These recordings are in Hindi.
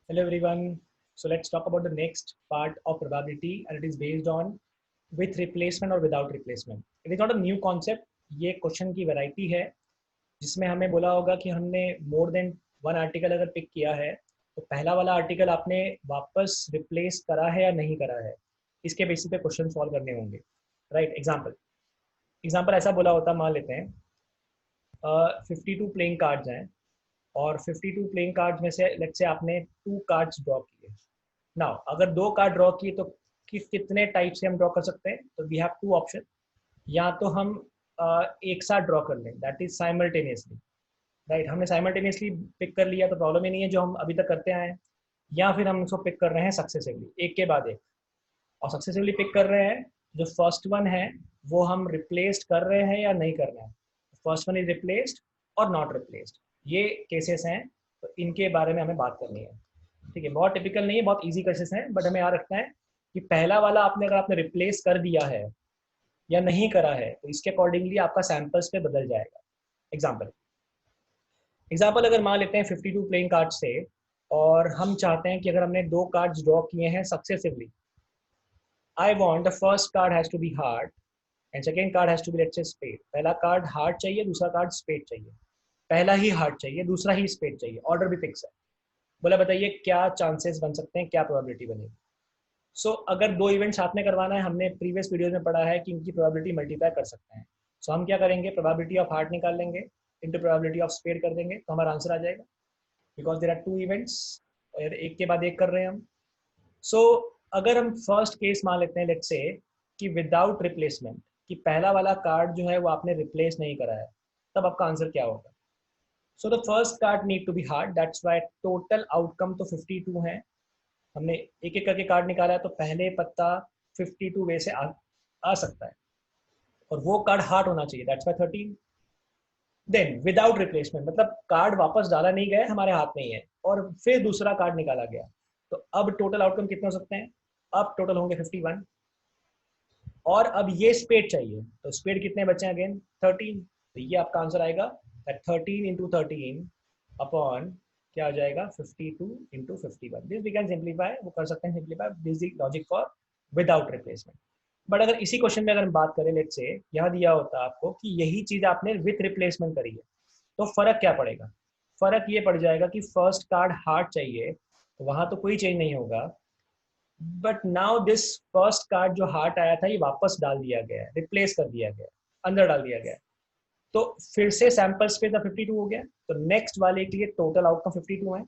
Hello everyone. So let's talk about the next part of probability and it is based on with replacement or without replacement. It is not a new concept. ये क्वेश्चन की वैरायटी है जिसमें हमें बोला होगा कि हमने मोर देन वन आर्टिकल अगर पिक किया है तो पहला वाला आर्टिकल आपने वापस रिप्लेस करा है या नहीं करा है, इसके बेसिस पे क्वेश्चन सॉल्व करने होंगे. राइट. एग्जाम्पल एग्जाम्पल ऐसा बोला होता, मान लेते हैं 52 प्लेइंग कार्ड्स हैं और 52 प्लेइंग कार्ड्स में से लेट्स से आपने 2 कार्ड्स ड्रॉ किए. नाउ अगर 2 कार्ड ड्रॉ किए तो कितने टाइप से हम ड्रॉ कर सकते हैं? तो वी हैव 2 ऑप्शन. या तो हम एक साथ ड्रॉ कर लें, दैट इज साइमल्टेनियसली. राइट. हमने साइमल्टेनियसली पिक कर लिया तो प्रॉब्लम ही नहीं है, जो हम अभी तक करते आए हैं. या फिर हम उसको पिक कर रहे हैं सक्सेसिवली, एक के बाद एक. और सक्सेसिवली पिक कर रहे हैं, जो फर्स्ट वन है वो हम रिप्लेस्ड कर रहे हैं या नहीं कर रहे हैं. फर्स्ट वन इज रिप्लेस्ड और नॉट रिप्लेस्ड, ये केसेस हैं. तो इनके बारे में हमें बात करनी है. ठीक है, बहुत टिपिकल नहीं है, बहुत इजी केसेस हैं, बट हमें याद रखना है कि पहला वाला आपने अगर आपने रिप्लेस कर दिया है या नहीं करा है तो इसके अकॉर्डिंगली आपका सैंपल्स पे बदल जाएगा. एग्जाम्पल एग्जाम्पल अगर मान लेते हैं 52 प्लेइंग कार्ड से, और हम चाहते हैं कि अगर हमने 2 कार्ड्स ड्रॉ किए हैं successively, I want the first card has to be heart and second card has to be let's say spade. पहला कार्ड हार्ट चाहिए, दूसरा कार्ड स्पेड चाहिए. पहला ही हार्ट चाहिए, दूसरा ही स्पेड चाहिए, ऑर्डर भी फिक्स है. बोला बताइए क्या चांसेस बन सकते हैं, क्या प्रोबेबिलिटी बनेगी? सो अगर 2 इवेंट साथ में करवाना है, हमने प्रीवियस वीडियोज में पढ़ा है कि इनकी प्रोबेबिलिटी मल्टीप्लाई कर सकते हैं. सो हम क्या करेंगे, प्रोबेबिलिटी ऑफ हार्ट निकाल लेंगे, इंटू प्रोबेबिलिटी ऑफ स्पेड कर देंगे तो हमारा आंसर आ जाएगा. बिकॉज देर आर 2 इवेंट्स और एक के बाद एक कर रहे हैं हम. सो अगर हम फर्स्ट केस मान लेते हैं लेट्स से कि विदाउट रिप्लेसमेंट, कि पहला वाला कार्ड जो है वो आपने रिप्लेस नहीं करा है, तब आपका आंसर क्या होगा? So the first card need to be heart, that's why total outcome तो 52 है. हमने एक एक करके कार्ड निकाला है तो पहले पत्ता 52 वे से आ सकता है और वो कार्ड हार्ट होना चाहिए, that's why 13. Then without replacement मतलब कार्ड वापस डाला नहीं गया, हमारे हाथ में ही है, और फिर दूसरा कार्ड निकाला गया. तो अब टोटल आउटकम कितने हो सकते हैं? अब टोटल होंगे 51. और अब ये स्पेड चाहिए तो स्पेड कितने बचे अगेन? 13. तो ये आपका आंसर आएगा 13 इंटू 13 अपॉन क्या आ जाएगा 52 into 51. This we can simplify, वो कर सकते हैं simplify. This is logic for without replacement. But अगर इसी क्वेश्चन में अगर हम बात करें, लेट्स से यहाँ दिया होता आपको कि यही चीज आपने विथ रिप्लेसमेंट करी है, तो फर्क क्या पड़ेगा? फर्क ये पड़ जाएगा कि फर्स्ट कार्ड हार्ट चाहिए तो वहां तो कोई चेंज नहीं होगा, but now this first card जो हार्ट आया था ये वापस डाल दिया गया है, रिप्लेस कर दिया गया, अंदर डाल दिया गया. तो फिर से सैंपल स्पेस का 52 हो गया, तो नेक्स्ट वाले के लिए टोटल आउटकम 52 है.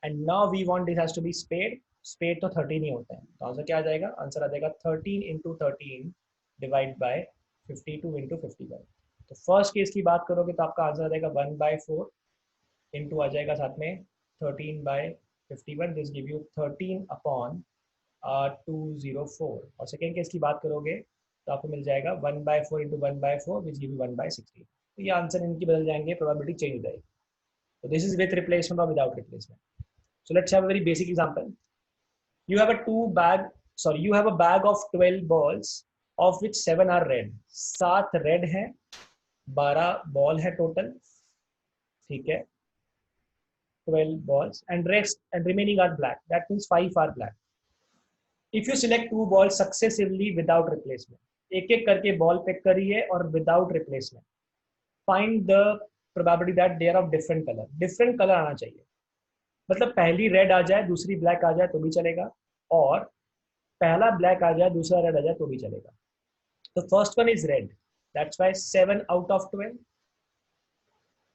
And now we want this has to be spade. Spade तो 13 ही होता है, तो आंसर क्या आ जाएगा? आंसर आ जाएगा 13 इंटू 13 डिवाइड बाई 52 इंटू 51. तो फर्स्ट केस की बात करोगे तो आपका आंसर आ जाएगा 1/4 इंटू आ जाएगा साथ में 13/51. This give you 13 upon 204. और सेकेंड केस की बात करोगे तो आपको मिल जाएगा 1/4 इंटू 1/4 विच गिव यू 1/60. तो ये आंसर इनकी बदल जाएंगे, प्रोबेबिलिटी चेंज हो जाएगी. तो दिस इज विथ रिप्लेसमेंट और without replacement. So let's have a very basic example. You have a two bag, sorry, you have a bag of 12 balls of which 7 are red. 7 red है, 12 बॉल है टोटल. ठीक है, 12 balls and rest and remaining are black, that means 5 are black. If you select 2 balls successively without replacement, एक एक करके बॉल पिक करिए और without replacement, find the probability that they are of different colour. Different colour आना चाहिए, मतलब पहली रेड आ जाए दूसरी ब्लैक आ जाए तो भी चलेगा, और पहला ब्लैक आ जाए दूसरा रेड आ जाए तो भी चलेगा. तो first one is red, that's why 7 out of 12.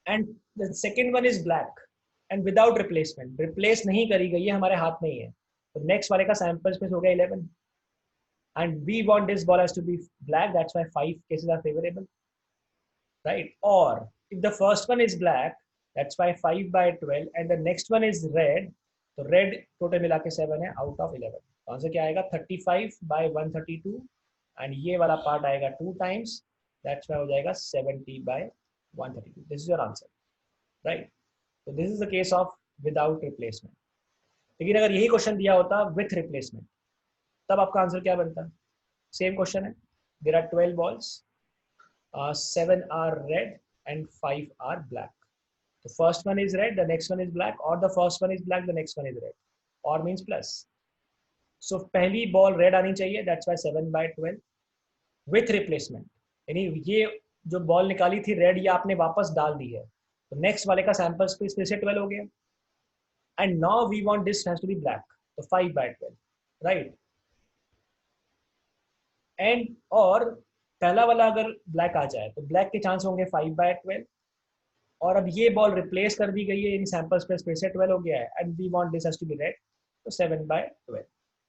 And the second one is black and without replacement, replace नहीं करी गई है, हमारे हाथ में ही है, तो नेक्स्ट वाले का सैंपल स्पेस हो गया 11. And we want this ball has to be black, that's why 5 cases are favourable, right. और if the first one is black, that's why 5/12 and the next one is red, तो red टोटल मिला के 7 है आउट ऑफ 11. तो आंसर क्या आएगा 35/132. एंड ये वाला पार्ट आएगा 2 टाइम्स, दैट्स वाई हो जाएगा 70/132. This is your answer, right. तो this is the case of without replacement. लेकिन अगर यही क्वेश्चन दिया होता विथ रिप्लेसमेंट, तब आपका आंसर क्या बनता? सेम क्वेश्चन है, there are 12 balls, 7 are red and 5 are black. The first one is red, the next one is black, or the first one is black, the next one is red. और मीन्स प्लस। सो पहली बॉल रेड आनी चाहिए, दैट्स वाई 7/12 विथ रिप्लेसमेंट, यानी ये जो बॉल निकाली थी रेड ये आपने वापस डाल दी है, तो नेक्स्ट वाले का सैंपल स्पेस फिर से 12 हो गया। And now we want this has to be black, तो 5/12, राइट। एंड और पहला वाला अगर ब्लैक आ जाए तो ब्लैक के चांस होंगे 5/12, और अब ये बॉल रिप्लेस कर दी गई है, यानी सैंपल स्पेस फिर से 12 हो गया है, and we want this has to be red, तो 7/12।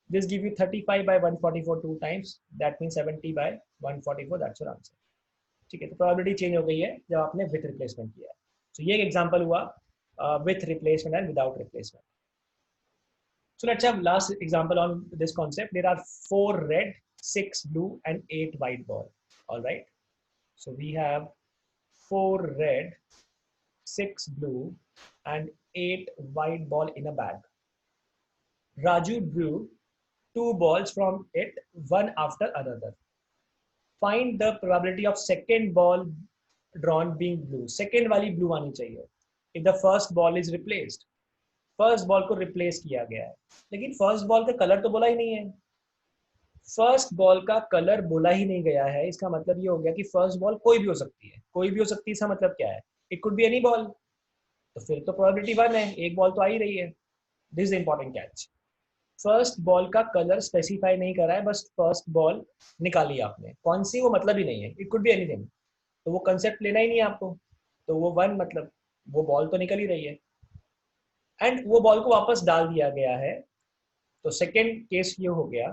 This give you 35/144 two times, that mean 70/144, that's your answer. ठीक है, तो प्रोबेबिलिटी चेंज हो गई है जब आपने विथ रिप्लेसमेंट किया है। तो ये एक एग्जांपल हुआ with replacement and without replacement. So let's have last example on this concept. There are 4 red, 6 blue, and 8 white ball. All right. So we have 4 red, 6 blue, and 8 white ball in a bag. Raju drew 2 balls from it, one after another. Find the probability of second ball drawn being blue. Second वाली blue आनी चाहिए. If the first ball is replaced. First ball को रिप्लेस किया गया है, लेकिन फर्स्ट बॉल का कलर तो बोला ही नहीं है। फर्स्ट बॉल का कलर बोला ही नहीं गया है, इसका मतलब ये हो गया कि फर्स्ट बॉल कोई भी हो सकती है। कोई भी हो सकती है इसका मतलब क्या है? It could be any ball, तो फिर तो प्रोबेबिलिटी 1 है, एक बॉल तो आ ही रही है। This is important catch. First ball का कलर स्पेसिफाई नहीं करा है, बस फर्स्ट बॉल निकाली आपने, कौन सी वो मतलब ही नहीं है, इट कुड बी एनीथिंग, तो वो कंसेप्ट लेना ही नहीं है आपको, तो वो 1 मतलब वो बॉल तो निकल ही रही है, एंड वो बॉल को वापस डाल दिया गया है। तो सेकेंड केस ये हो गया,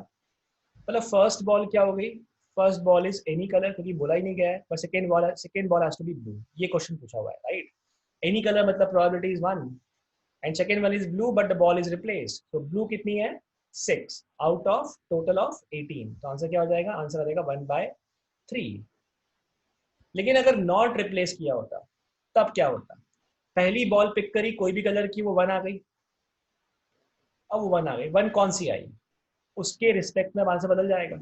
मतलब फर्स्ट बॉल क्या हो गई, first ball is any colour, क्योंकि बोला ही नहीं गया है, पर second ball has to be blue, ये क्वेश्चन पूछा हुआ है, राइट। एनी कलर मतलब probability is 1, and second one is blue but the ball is replaced, तो ब्लू कितनी है 6 आउट ऑफ टोटल ऑफ 18, तो आंसर क्या हो जाएगा, आंसर आ जाएगा 1/3। लेकिन अगर नॉट रिप्लेस किया होता तब क्या होता, पहली बॉल पिक करी कोई भी कलर की, वो 1 आ गई, अब वो 1 आ गई, 1 कौन सी आई, उसके रिस्पेक्ट में आंसर बदल जाएगा,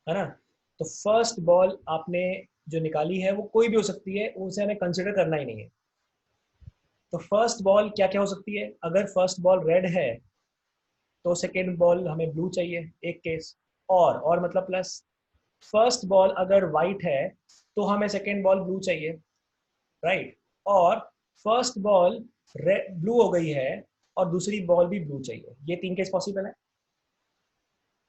है ना। तो फर्स्ट बॉल आपने जो निकाली है वो कोई भी हो सकती है, उसे हमें कंसिडर करना ही नहीं है। तो फर्स्ट बॉल क्या क्या हो सकती है, अगर फर्स्ट बॉल रेड है तो सेकेंड बॉल हमें ब्लू चाहिए, एक केस, और मतलब प्लस। फर्स्ट बॉल अगर वाइट है तो हमें सेकेंड बॉल ब्लू चाहिए, राइट। और फर्स्ट बॉल ब्लू हो गई है और दूसरी बॉल भी ब्लू चाहिए, ये 3 केस पॉसिबल है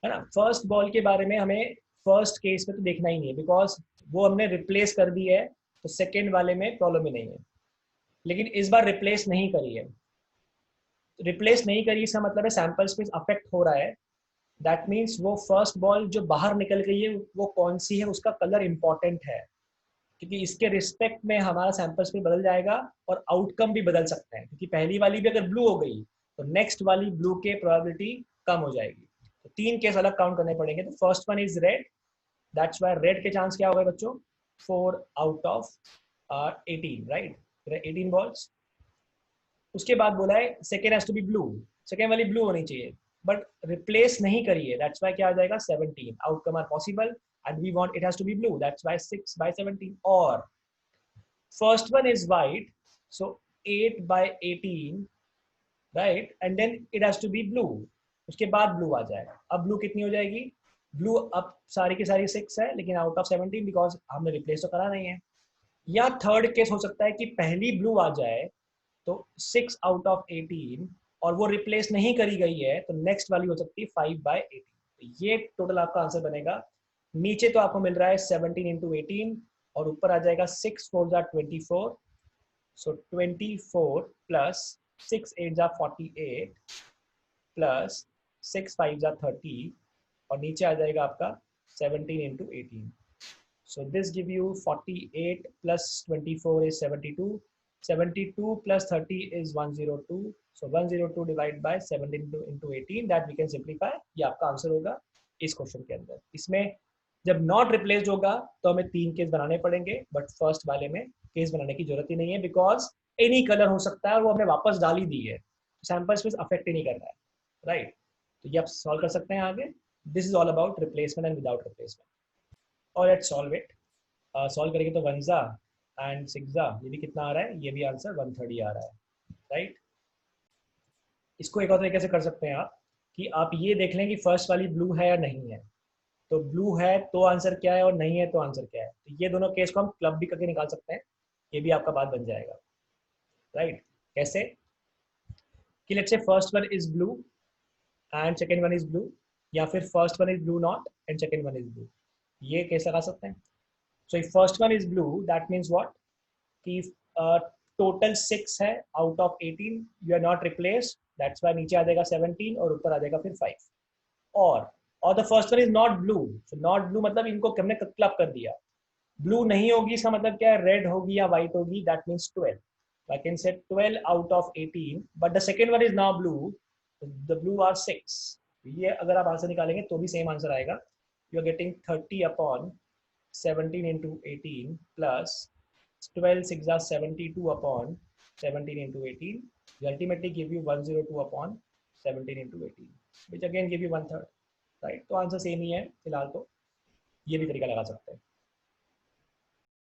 ना। फर्स्ट बॉल के बारे में हमें फर्स्ट केस में तो देखना ही नहीं है, बिकॉज वो हमने रिप्लेस कर दी है, तो सेकेंड वाले में प्रॉब्लम ही नहीं है। लेकिन इस बार रिप्लेस नहीं करी है, रिप्लेस नहीं करी इसका मतलब है सैंपल स्पेस अफेक्ट हो रहा है, दैट मीन्स वो फर्स्ट बॉल जो बाहर निकल गई है वो कौन सी है, उसका कलर इंपॉर्टेंट है, क्योंकि इसके रिस्पेक्ट में हमारा सैंपल स्पेस बदल जाएगा और आउटकम भी बदल सकते हैं, क्योंकि पहली वाली भी अगर ब्लू हो गई तो नेक्स्ट वाली ब्लू के प्रोबेबिलिटी कम हो जाएगी। तो 3 केस अलग काउंट करने पड़ेंगे। तो first one is red, that's why red के चांस क्या हो गए बच्चों, 4 आउट ऑफ 18, राइट, 18 बॉल्स। उसके बाद बोला है second has to be blue, second वाली ब्लू होनी चाहिए, बट रिप्लेस नहीं करी है, दैट्स वाई क्या आ जाएगा 17, outcome are possible and we want it has to be blue, that's why 6/17। और first one is white, so 8/18, right, and then it has to be blue, उसके बाद ब्लू आ जाएगा। अब ब्लू कितनी हो जाएगी, ब्लू अब सारी की सारी 6 है, लेकिन आउट ऑफ 17 बिकॉज हमने रिप्लेस तो करा नहीं है। या थर्ड केस हो सकता है कि पहली ब्लू आ जाए तो 6 आउट ऑफ 18 और वो रिप्लेस नहीं करी गई है, तो नेक्स्ट वाली हो सकती है 5/18। तो ये टोटल आपका आंसर बनेगा। नीचे तो आपको मिल रहा है 17 इंटू 18 और ऊपर आ जाएगा 6 4 जा 24, सो 24 प्लस 6 8 जा 48 प्लस 6 5 जा 30 और नीचे आ जाएगा आपका 17 into 18। So this give you 48 plus 24 is 72. 72 plus 30 is 102. So 102 divided by 17 into 18, that we can simplify. ये आपका आंसर होगा इस क्वेश्चन के अंदर। इसमें जब नॉट रिप्लेस्ड होगा तो हमें 3 केस बनाने पड़ेंगे, बट फर्स्ट वाले में केस बनाने की जरूरत ही नहीं है, बिकॉज एनी कलर हो सकता है और वो हमने वापस डाल ही दी है, सैंपल स्पेस अफेक्ट ही नहीं कर रहा है, राइट। तो ये आप सॉल्व कर सकते हैं आगे। This is all about replacement and without replacement. और लेट्स सॉल्व इट। सॉल्व करेंगे तो 1 एंड 6, ये भी कितना आ रहा है, ये भी आंसर 130 आ रहा है, राइट। इसको एक और तरीके से कर सकते हैं आप कि आप ये देख लें कि फर्स्ट वाली ब्लू है या नहीं है। तो ब्लू है तो आंसर क्या है और नहीं है तो आंसर क्या है। तो ये दोनों केस को हम क्लब भी करके निकाल सकते हैं। ये भी आपका बात बन जाएगा, राइट। कैसे कि let's say first one is blue and second one is blue, या फिर first one is blue not and second one is blue. ये केस लगा सकते हैं। So if first one is blue that means what कि टोटल 6 है out of 18, you are not replace, that's why नीचे आ जाएगा 17 और ऊपर आ जाएगा फिर 5। और the first one is not blue, so not blue मतलब इनको हमने क्लब कर दिया। ब्लू नहीं होगी इसका मतलब क्या है, रेड होगी या व्हाइट होगी, that means 12। I can say 12 out of 18, but the second one is now blue. The blue are 6. ये अगर आप आंसर निकालेंगे तो भी सेम आंसर आएगा। You are getting 30 upon 17 into 18 plus 12 6 are 72 upon 17 into 18. You ultimately give you 102 upon 17 into 18, which again give you 1/3, right? तो आंसर सेम ही है फिलहाल, तो ये भी तरीका लगा सकते हैं।